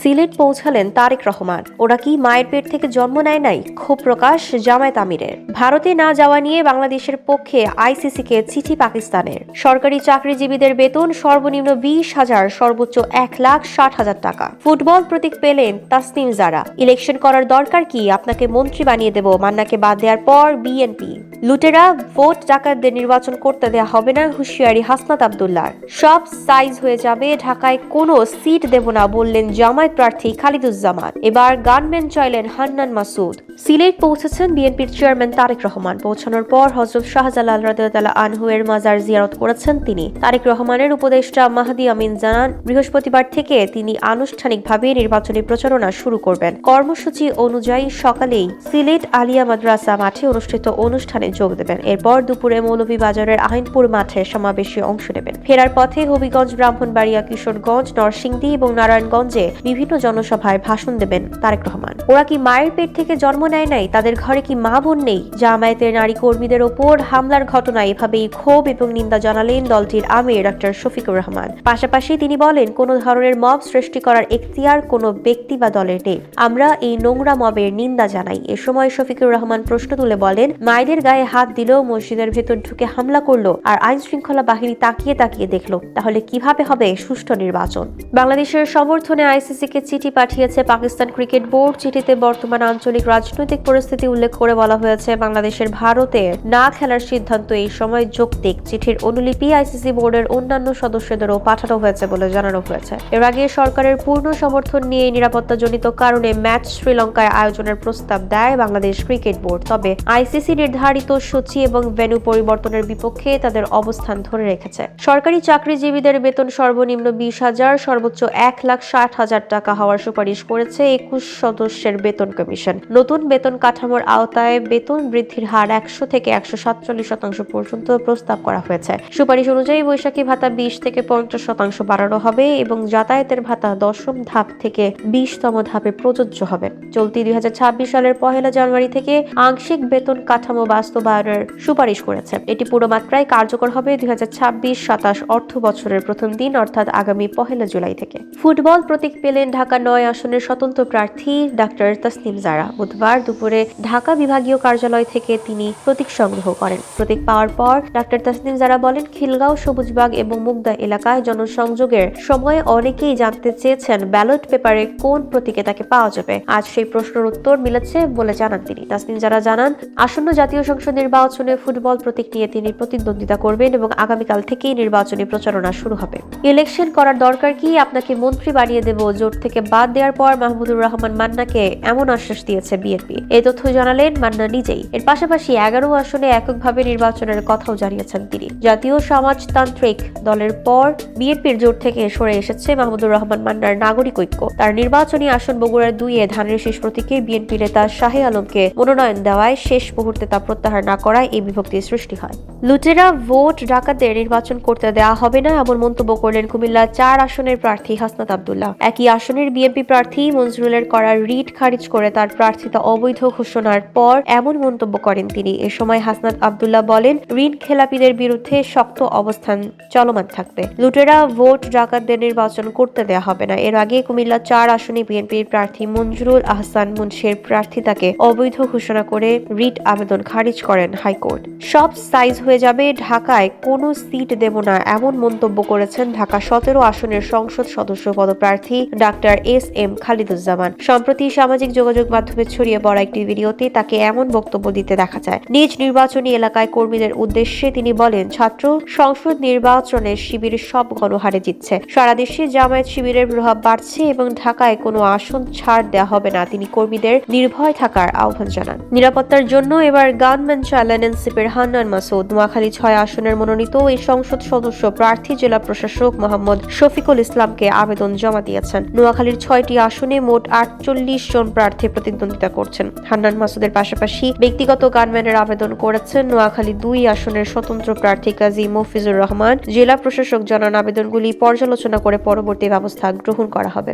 সিলেট পৌঁছালেন তারেক রহমান। ওরা কি মায়ের পেট থেকে জন্ম নেয় নাই? ক্ষোভ প্রকাশ জামায়াত আমিরের। ভারতে না যাওয়া নিয়ে বাংলাদেশের পক্ষে আইসিসিকে চিঠি পাকিস্তানের। সরকারি চাকরিজীবীদের বেতন সর্বনিম্ন 20,000, সর্বোচ্চ 1,60,000 টাকা। ফুটবল প্রতীক পেলেন তাসনিম জারা। ইলেকশন করার দরকার কি? আপনাকে মন্ত্রী বানিয়ে দেব, মান্নাকে বাদ দেওয়ার পর বিএনপি। লুটেরা ভোট ডাকাতদের নির্বাচন করতে দেয়া হবে না, হুঁশিয়ারি হাসনাত আব্দুল্লাহর। সব সাইজ হয়ে যাবে, ঢাকায় কোনো সিট দেব না বললেন জামায়াত প্রার্থী খালিদুজ্জামান। এবার গানম্যান চাইলেন হান্নান মাসুদ। সিলেট পৌঁছেছেন বিএনপির চেয়ারম্যান তারেক রহমান। পৌঁছানোর পর হযরত শাহজালাল রাদিয়াল্লাহু আনহু এর মাজার জিয়ারত করেছেন তিনি। তারেক রহমানের উপদেষ্টা মাহদি আমিন জানান, বৃহস্পতিবার থেকে তিনি আনুষ্ঠানিকভাবে নির্বাচনী প্রচারণা শুরু করবেন। কর্মসূচি অনুযায়ী সকালেই সিলেট আলিয়া মাদ্রাসা মাঠে অনুষ্ঠিত অনুষ্ঠানে যোগ দেবেন। এরপর দুপুরে মৌলভীবাজারের আহিনপুর মাঠে সমাবেশে অংশ নেবেন। ফেরার পথে হবিগঞ্জ, ব্রাহ্মণবাড়িয়া, কিশোরগঞ্জ, নরসিংদী এবং নারায়ণগঞ্জে বিভিন্ন জনসভায় ভাষণ দেবেন তারেক রহমান। ওরা কি মায়ের পেট থেকে জন্ম নেয় নাই? তাদের ঘরে কি মা বোন নেই? জামায়াতের নারী কর্মীদের ওপর হামলার ঘটনায় এভাবেই ক্ষোভ এবং নিন্দা জানালেন দলটির আমির ডক্টর শফিকুর রহমান। পাশাপাশি তিনি বলেন, কোনো ধরনের মব সৃষ্টি করার এখতিয়ার কোনো ব্যক্তি বা দলের নেই। আমরা এই নোংরা মবের নিন্দা জানাই। এ সময় শফিকুর রহমান প্রশ্ন তুলে বলেন, মায়েদের গায়ে হাত দিল, মসজিদের ভেতর ঢুকে হামলা করলো, আর আইন শৃঙ্খলা বাহিনী তাকিয়ে তাকিয়ে দেখলো, তাহলে কিভাবে হবে সুষ্ঠু নির্বাচন? বাংলাদেশের সমর্থনে আইসিসিকে চিঠি পাঠিয়েছে পাকিস্তান ক্রিকেট বোর্ড। চিঠিতে বর্তমান আঞ্চলিক রাজনৈতিক পরিস্থিতি উল্লেখ করে বলা হয়েছে, বাংলাদেশের ভারতে না খেলার সিদ্ধান্ত এই সময় যৌক্তিক। চিঠির অনুলিপি আইসিসি বোর্ডের অন্যান্য সদস্যদেরও পাঠানো হয়েছে বলে জানানো হয়েছে। এর আগে সরকারের পূর্ণ সমর্থন নিয়ে নিরাপত্তাজনিত কারণে ম্যাচ শ্রীলঙ্কায় আয়োজনের প্রস্তাব দেয় বাংলাদেশ ক্রিকেট বোর্ড। তবে আইসিসি নির্ধারিত সূচি এবং ভেন্যু পরিবর্তনের বিপক্ষে তাদের অবস্থান ধরে রেখেছে। সরকারি চাকরিজীবীদের বেতন সর্বনিম্ন 20,000, সর্বোচ্চ 1,60,000 টাকা হওয়ার সুপারিশ করেছে 21 সদস্যের বেতন কমিশন। নতুন বেতন কাঠামোর আওতায় বেতন বৃদ্ধির হার 100 থেকে 147% পর্যন্ত প্রস্তাব করা হয়েছে। সুপারিশ অনুযায়ী বৈশাখী ভাতা 20 থেকে 50% বাড়ানো হবে এবং যাতায়াতের ভাতা 10ম ধাপ থেকে 20তম ধাপে প্রযোজ্য হবে। চলতি 2026 সালের 1 জানুয়ারি থেকে আংশিক বেতন কাঠামো বাস্তবায়নের সুপারিশ করেছে। এটি পুরো মাত্রায় কার্যকর হবে 2026-27 অর্থ বছরের প্রথম দিন, অর্থাৎ আগামী 1 জুলাই থেকে। ফুটবল প্রতীক পেলেন ঢাকা 9 আসনের স্বতন্ত্র প্রার্থী ডাক্তার তাসনিম জারা। বুধবার দুপুরে ঢাকা বিভাগীয় কার্যালয় থেকে তিনি প্রতীক সংগ্রহ করেন। প্রতীক পাওয়ার পর ডাক্তার তাসনিম জারা বলেন, খিলগাঁও, সবুজবাগ এবং মুগদা এলাকায় জনসংযোগের সময় অনেকেই জানতে চেয়েছেন ব্যালট পেপারে কোন প্রতীকে তাকে পাওয়া যাবে। আজ সেই প্রশ্নের উত্তর মিলেছে বলে জানান তিনি। তাসনিম জারা জানান, আসন্ন জাতীয় সংসদ নির্বাচনে ফুটবল প্রতীক নিয়ে তিনি প্রতিদ্বন্দ্বিতা করবেন এবং আগামীকাল থেকেই নির্বাচনী প্রচারণা শুরু হবে। ইলেকশন করার দরকার কি? আপনাকে মন্ত্রী বানিয়ে দেব, জোট থেকে বাদ দেওয়ার পর মাহমুদুর রহমান মান্নাকে এমন আশ্বাস দিয়েছে বিএনপি। এই তথ্য জানালেন মান্না নিজেই। এর পাশাপাশি 11 আসনে এককভাবে নির্বাচনের কথাও জানিয়েছেন তিনি। জাতীয় সমাজতান্ত্রিক দলের পর বিএনপির জোট থেকে সরে এসেছে মাহমুদুর রহমান মান্নার নাগরিক ঐক্য। তার নির্বাচনী আসন বগুড়ার 2-এ ধানের শীষ প্রতীকে বিএনপি নেতা শাহে আলমকে মনোনয়ন দেওয়ায় শেষ মুহূর্তে তা প্রত্যাহার না করায় এই বিভক্তির সৃষ্টি হয়। লুটেরা ভোট ডাকাতদের নির্বাচন করতে দেওয়া হবে না, এমন মন্তব্য করলেন কুমিল্লা 4 আসনের প্রার্থী হাসনাত আব্দুল্লাহ। একই আসনের বিএনপি প্রার্থী মঞ্জুরুলের করা রিট খারিজ করে তার প্রার্থিতা অবৈধ ঘোষণার পর এমন মন্তব্য করেন তিনি। এ সময় হাসনাত আব্দুল্লাহ বলেন, ঋণ খেলাপিদের বিরুদ্ধে শক্ত অবস্থান চলমান থাকবে। লুটেরা ভোট ডাকাতদের নির্বাচন করতে দেওয়া হবে না। এর আগে কুমিল্লা 4 আসনে বিএনপির প্রার্থী মঞ্জুরুল আহসান মুন্সির প্রার্থিতাকে অবৈধ ঘোষণা করে রিট আবেদন খারিজ করেন হাইকোর্ট। সব সাইজ হয়ে যাবে, ঢাকায় কোনো সিট দেব না, এমন মন্তব্য করেছেন ঢাকা 17 আসনের সংসদ সদস্য পদপ্রার্থী ডাক্তার এস.এম. খালিদুজ্জামান। সম্প্রতি সামাজিক যোগাযোগ মাধ্যমে ছড়িয়ে পড়া একটি ভিডিওতে তাকে এমন বক্তব্য দিতে দেখা যায়। নিজ নির্বাচনী এলাকায় কর্মীদের উদ্দেশ্যে তিনি বলেন, ছাত্র সংসদ নির্বাচনে শিবির সব গণহারে জিতছে। সারা দেশে জামায়াত শিবিরের প্রভাব বাড়ছে এবং ঢাকায় কোনো আসন ছাড় দেওয়া হবে না। তিনি কর্মীদের নির্ভয় থাকার আহ্বান জানান। নিরাপত্তার জন্য এবার গানম্যান চাইলেন এনসিপির হান্নান মাসুদ। নোয়াখালী 6 আসনের মনোনীত এই সংসদ সদস্য প্রার্থী জেলা প্রশাসক মোহাম্মদ শফিকুল ইসলামকে আবেদন জমা দিয়েছেন। নোয়াখালীর 6টি আসনে মোট 48 জন প্রার্থী প্রতিদ্বন্দ্বিতা করছেন। হান্নান মাসুদের পাশাপাশি ব্যক্তিগত গানম্যানের আবেদন করেছেন নোয়াখালী 2 আসনের স্বতন্ত্র প্রার্থী কাজী মফিজুর রহমান। জেলা প্রশাসক জানান, আবেদনগুলি পর্যালোচনা করে পরবর্তী ব্যবস্থা গ্রহণ করা হবে।